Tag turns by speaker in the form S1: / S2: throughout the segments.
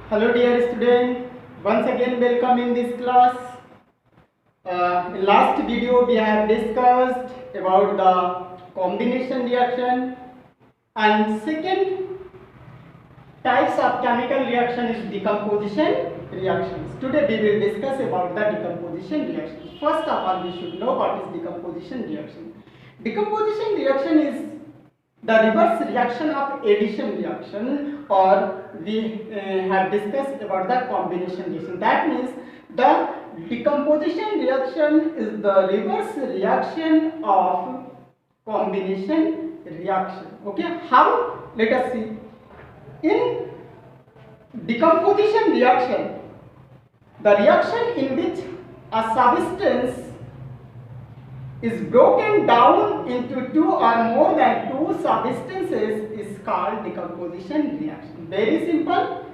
S1: Hello dear student, once again welcome in this class. In last video we have discussed about the combination reaction, and second types of chemical reaction is decomposition reactions. Today we will discuss about the decomposition reaction. First of all, we should know what is decomposition reaction. Decomposition reaction is the reverse reaction of addition reaction, or we have discussed about the combination reaction. That means the decomposition reaction is the reverse reaction of combination reaction. Okay, how? Let us see. In decomposition reaction, the reaction in which a substance is broken down into two or more than two substances is called decomposition reaction. Very simple.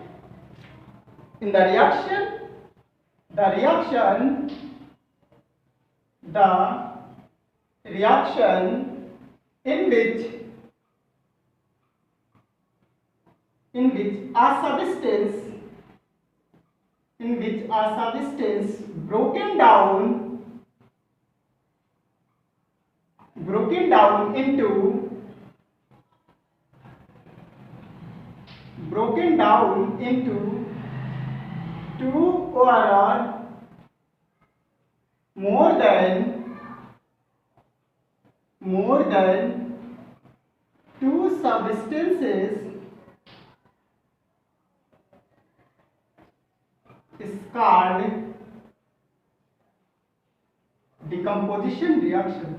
S1: In the reaction in which a substance broken down into two or more than two substances is called decomposition reaction.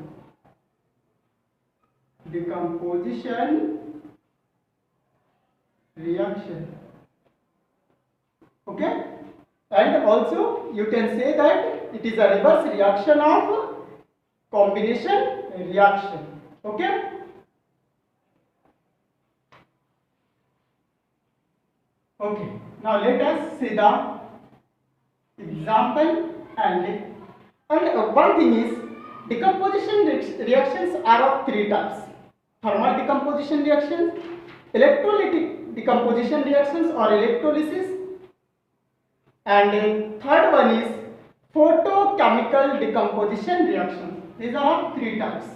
S1: Okay, and also you can say that it is a reverse reaction of combination reaction. Okay, now let us see the example. And one thing is, decomposition reactions are of three types: thermal decomposition reactions, electrolytic decomposition reactions or electrolysis, and third one is photochemical decomposition reactions. These are of three types.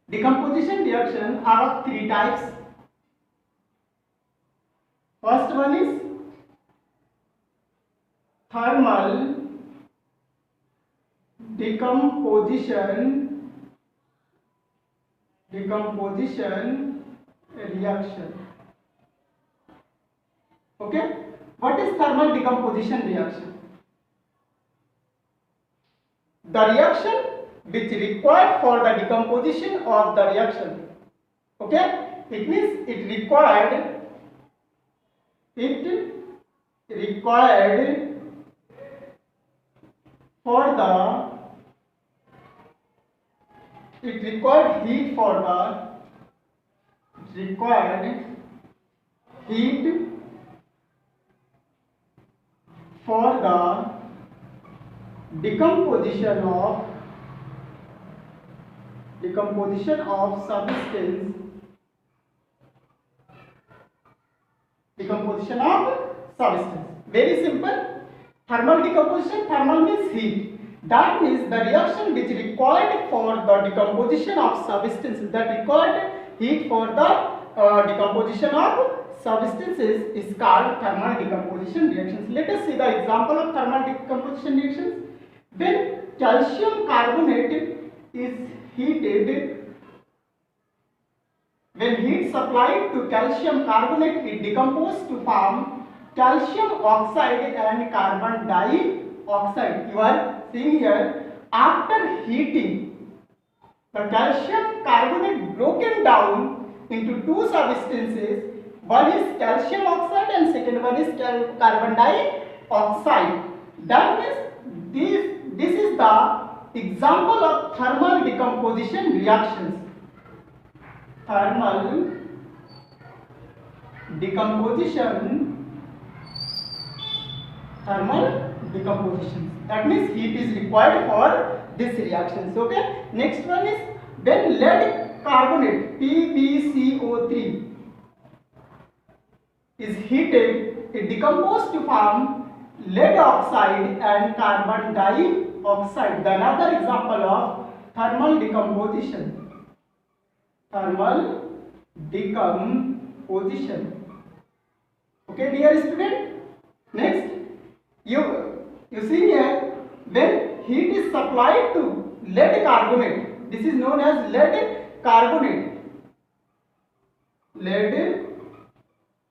S1: Decomposition reactions are of three types. First one is thermal decomposition reaction. Okay, what is thermal decomposition reaction? The reaction which required for the decomposition of the reaction. Okay, it means it required heat for the decomposition of substance. Very simple. Thermal decomposition. Thermal means heat. That means the reaction which required for the decomposition of substances, that required heat for the decomposition of substances is called thermal decomposition reactions. Let us see the example of thermal decomposition reactions. When calcium carbonate is heated, when heat supplied to calcium carbonate, it decomposes to form calcium oxide and carbon dioxide. You are seeing here, after heating, the calcium carbonate broken down into two substances. One is calcium oxide and second one is carbon dioxide. That means this is the example of thermal decomposition reactions. Thermal decomposition. That means heat is required for this reactions. Okay. Next one is when lead carbonate PbCO3 is heated, it decomposes to form lead oxide and carbon dioxide. The another example of thermal decomposition. Thermal decomposition. Okay, dear student. Next, you see here, when heat is supplied to lead carbonate, this is known as lead carbonate. Lead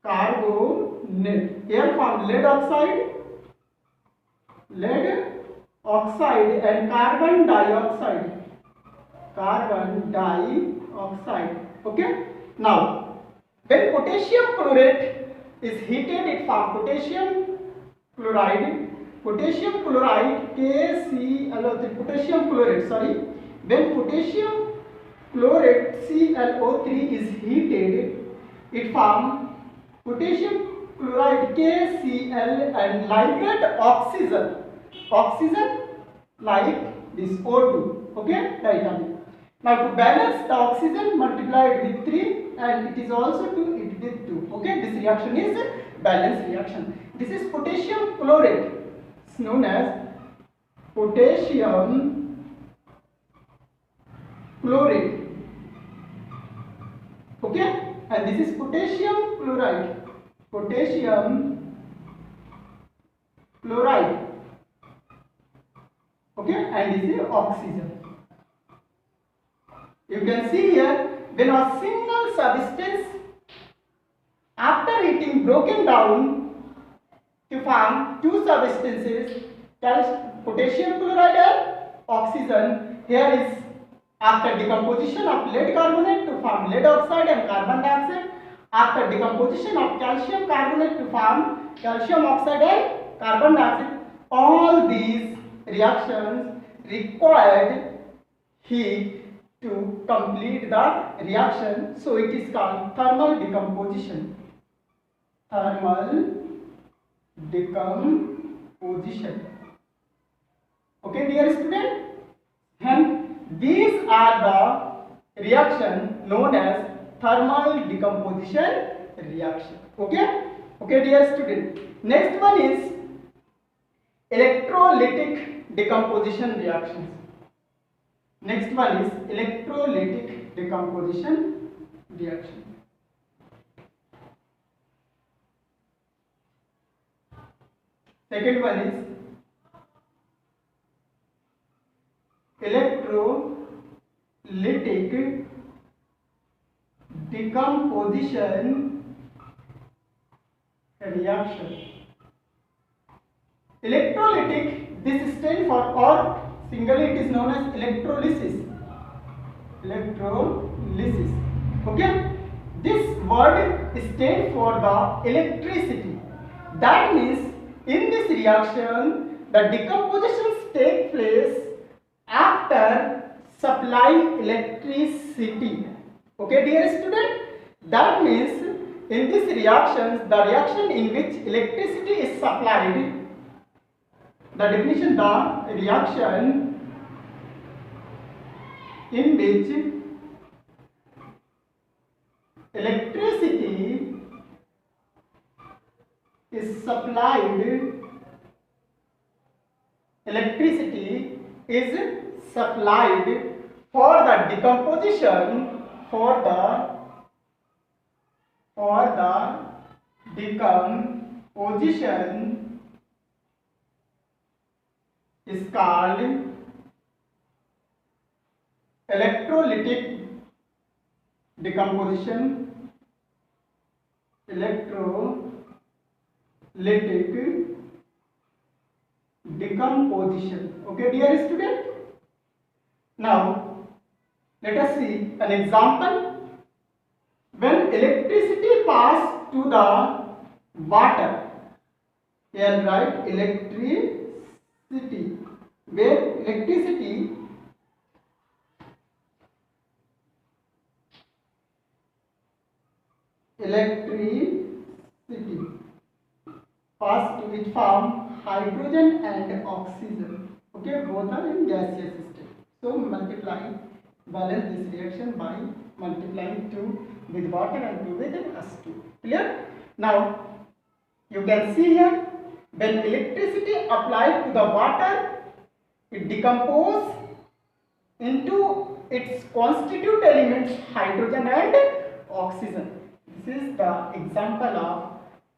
S1: carbonate. Here form lead oxide and carbon dioxide. Carbon dioxide. Okay. Now, when potassium chlorate is heated, it forms potassium chloride. Potassium chloride KClO3. Potassium chlorate. Sorry. When potassium chlorate ClO3 is heated, it forms potassium chloride KCl and liberate oxygen. Oxygen like this O2. Okay, right. Now to balance the oxygen multiplied with 3 and it is also it with 2. Okay, this reaction is balance reaction. This is potassium chlorate. It's known as potassium chlorate. Okay, and this is potassium chloride. Potassium chloride. Okay, and this is oxygen. You can see here, when a single substance after heating broken down to form two substances, potassium chloride and oxygen. Here is after decomposition of lead carbonate to form lead oxide and carbon dioxide. After decomposition of calcium carbonate to form calcium oxide and carbon dioxide. All these reactions required heat to complete the reaction, so it is called thermal decomposition. Thermal decomposition. Okay, dear student, and these are the reaction known as thermal decomposition reaction. Okay, dear student. Next one is electrolytic decomposition reactions. Next one is electrolytic decomposition reaction. Second one is electrolytic decomposition reaction. Electrolytic, this stands for, or singly it is known as electrolysis. Electrolysis. Okay. This word stands for the electricity. That means in this reaction, the decompositions take place after supplying electricity. Okay, dear student. That means in this reaction, the reaction in which electricity is supplied. The definition, the reaction in which electricity is supplied, electricity is supplied for the decomposition, for the decomposition is called electrolytic decomposition. Electrolytic decomposition. Okay, dear student. Now let us see an example. When electricity passes to the water, here write electricity. Where electricity pass to which form hydrogen and oxygen. Okay, both are in gaseous state. So balance this reaction by multiplying 2 with water and 2 with S2. Clear? Now you can see here, when electricity applied to the water, it decomposes into its constituent elements hydrogen and oxygen. This is the example of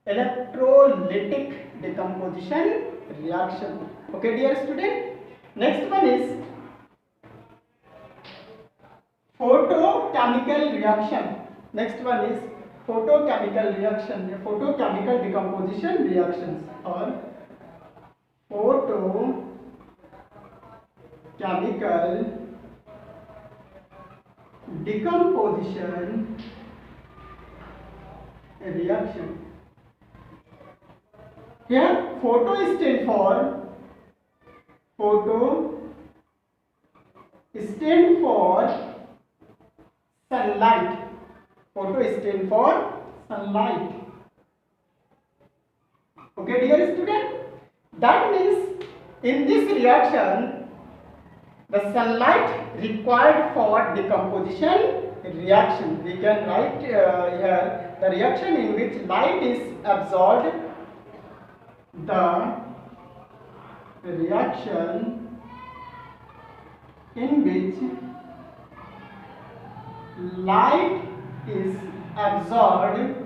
S1: electrolytic decomposition reaction. Okay, dear student. Next one is photochemical reaction. Next one is photochemical reaction, photochemical decomposition reactions, or photochemical decomposition reaction. Here photo stand for sunlight. Photo stand for sunlight. Okay, dear student, that means in this reaction the sunlight required for decomposition reaction. We can write here the reaction in which light is absorbed. The reaction in which light is absorbed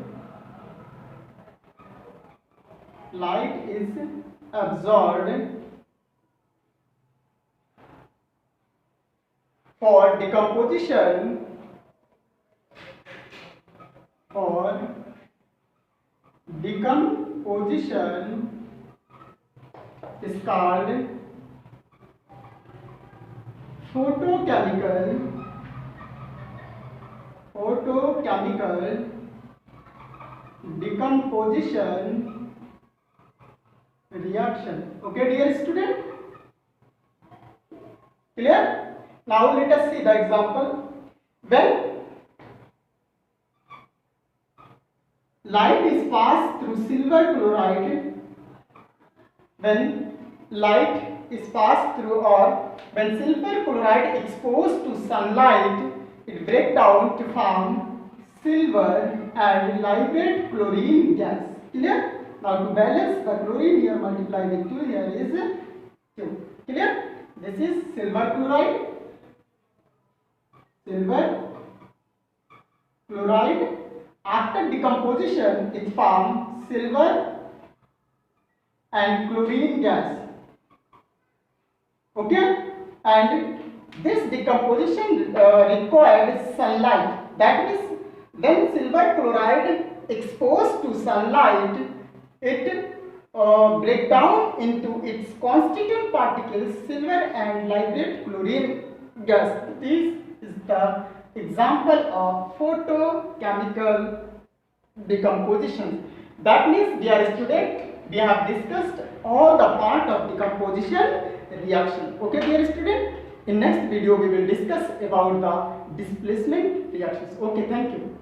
S1: for decomposition is called photochemical decomposition reaction. Okay, dear student, clear? Now let us see the example. When light is passed through silver chloride, when silver chloride exposed to sunlight, it breaks down to form silver and liberate chlorine gas. Clear? Now to balance the chlorine here, multiply with 2, here is 2. Clear? This is silver chloride. After decomposition, it forms silver and chlorine gas. Okay, and this decomposition required sunlight. That means when silver chloride exposed to sunlight, it breaks down into its constituent particles, silver and liberate chlorine gas. This is the example of photochemical decomposition. That means, dear student, we have discussed all the part of decomposition reaction. Okay, dear student, in next video we will discuss about the displacement reactions. Okay, thank you.